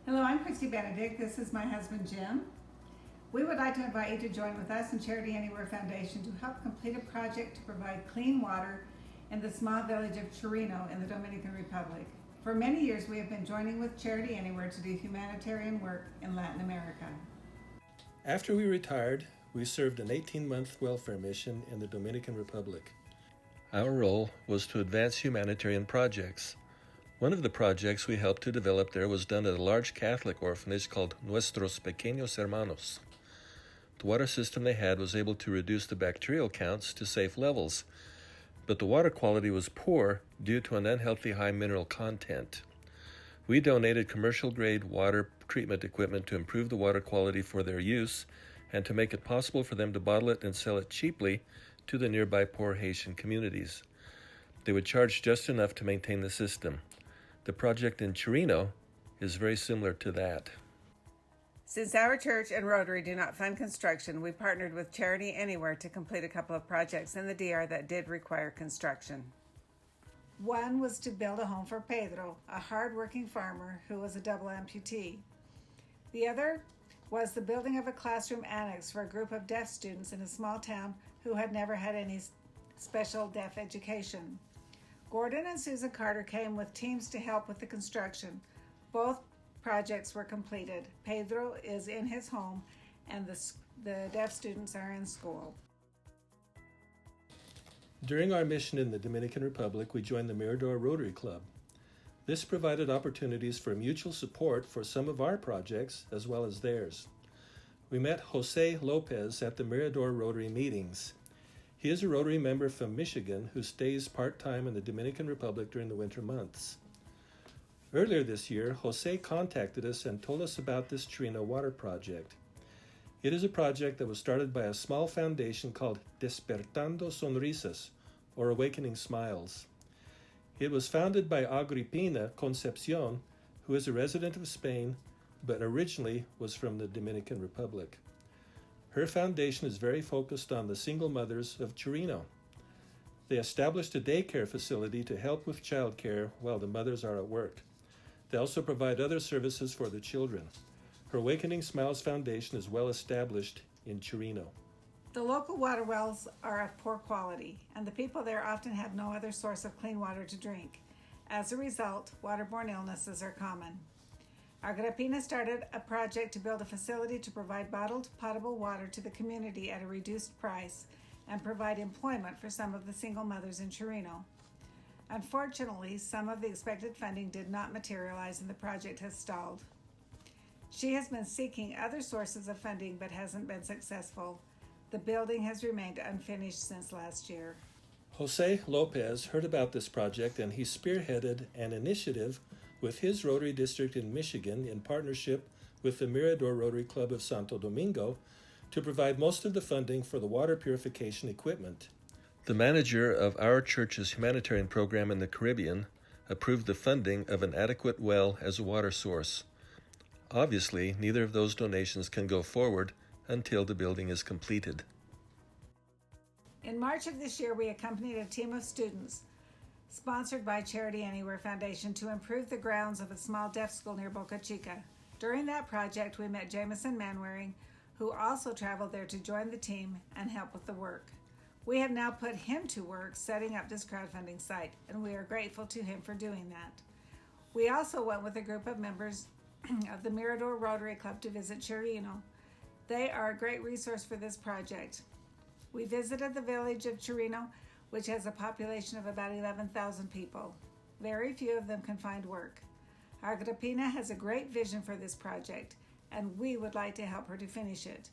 Hello, I'm Christy Benedict. This is my husband Jim. We would like to invite you to join with us and Charity Anywhere Foundation to help complete a project to provide clean water in the small village of Chirino in the Dominican Republic. For many years, we have been joining with Charity Anywhere to do humanitarian work in Latin America. After we retired, we served an 18-month welfare mission in the Dominican Republic. Our role was to advance humanitarian projects. One of the projects we helped to develop there was done at a large Catholic orphanage called Nuestros Pequeños Hermanos. The water system they had was able to reduce the bacterial counts to safe levels, but the water quality was poor due to an unhealthy high mineral content. We donated commercial-grade water treatment equipment to improve the water quality for their use and to make it possible for them to bottle it and sell it cheaply to the nearby poor Haitian communities. They would charge just enough to maintain the system. The project in Chirino is very similar to that. Since our church and Rotary do not fund construction, we partnered with Charity Anywhere to complete a couple of projects in the DR that did require construction. One was to build a home for Pedro, a hard-working farmer who was a double amputee. The other was the building of a classroom annex for a group of deaf students in a small town who had never had any special deaf education. Gordon and Susan Carter came with teams to help with the construction. Both projects were completed. Pedro is in his home and the deaf students are in school. During our mission in the Dominican Republic, we joined the Mirador Rotary Club. This provided opportunities for mutual support for some of our projects as well as theirs. We met Jose Lopez at the Mirador Rotary meetings. He is a Rotary member from Michigan who stays part-time in the Dominican Republic during the winter months. Earlier this year, Jose contacted us and told us about this Chirino water project. It is a project that was started by a small foundation called Despertando Sonrisas, or Awakening Smiles. It was founded by Agripina Concepcion, who is a resident of Spain, but originally was from the Dominican Republic. Her foundation is very focused on the single mothers of Chirino. They established a daycare facility to help with childcare while the mothers are at work. They also provide other services for the children. Her Awakening Smiles Foundation is well established in Chirino. The local water wells are of poor quality, and the people there often have no other source of clean water to drink. As a result, waterborne illnesses are common. Agripina started a project to build a facility to provide bottled potable water to the community at a reduced price and provide employment for some of the single mothers in Chirino. Unfortunately, some of the expected funding did not materialize and the project has stalled. She has been seeking other sources of funding but hasn't been successful. The building has remained unfinished since last year. Jose Lopez heard about this project and he spearheaded an initiative with his Rotary District in Michigan in partnership with the Mirador Rotary Club of Santo Domingo to provide most of the funding for the water purification equipment. The manager of our church's humanitarian program in the Caribbean approved the funding of an adequate well as a water source. Obviously, neither of those donations can go forward until the building is completed. In March of this year, we accompanied a team of students sponsored by Charity Anywhere Foundation to improve the grounds of a small deaf school near Boca Chica. During that project, we met Jameson Manwaring, who also traveled there to join the team and help with the work. We have now put him to work setting up this crowdfunding site, and we are grateful to him for doing that. We also went with a group of members of the Mirador Rotary Club to visit Chirino. They are a great resource for this project. We visited the village of Chirino, which has a population of about 11,000 people. Very few of them can find work. Agripina has a great vision for this project, and we would like to help her to finish it.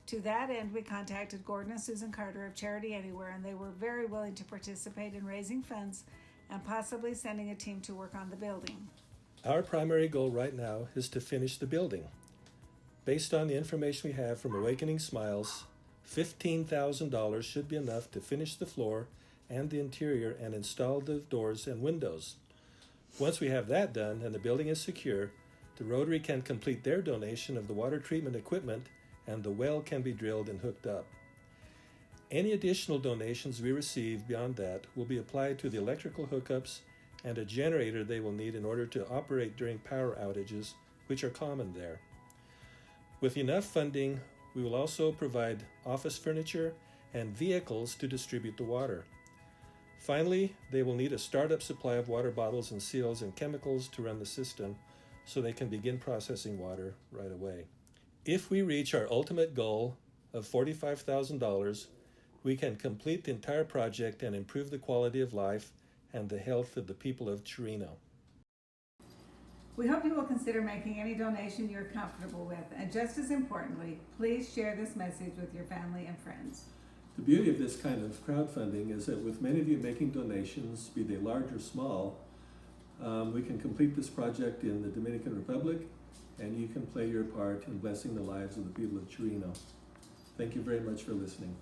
To that end, we contacted Gordon and Susan Carter of Charity Anywhere, and they were very willing to participate in raising funds and possibly sending a team to work on the building. Our primary goal right now is to finish the building. Based on the information we have from Awakening Smiles, $15,000 should be enough to finish the floor and the interior and install the doors and windows. Once we have that done and the building is secure, the Rotary can complete their donation of the water treatment equipment and the well can be drilled and hooked up. Any additional donations we receive beyond that will be applied to the electrical hookups and a generator they will need in order to operate during power outages, which are common there. With enough funding, we will also provide office furniture and vehicles to distribute the water. Finally, they will need a startup supply of water bottles and seals and chemicals to run the system so they can begin processing water right away. If we reach our ultimate goal of $45,000, we can complete the entire project and improve the quality of life and the health of the people of Chirino. We hope you will consider making any donation you're comfortable with, and just as importantly, please share this message with your family and friends. The beauty of this kind of crowdfunding is that with many of you making donations, be they large or small, we can complete this project in the Dominican Republic, and you can play your part in blessing the lives of the people of Chirino. Thank you very much for listening.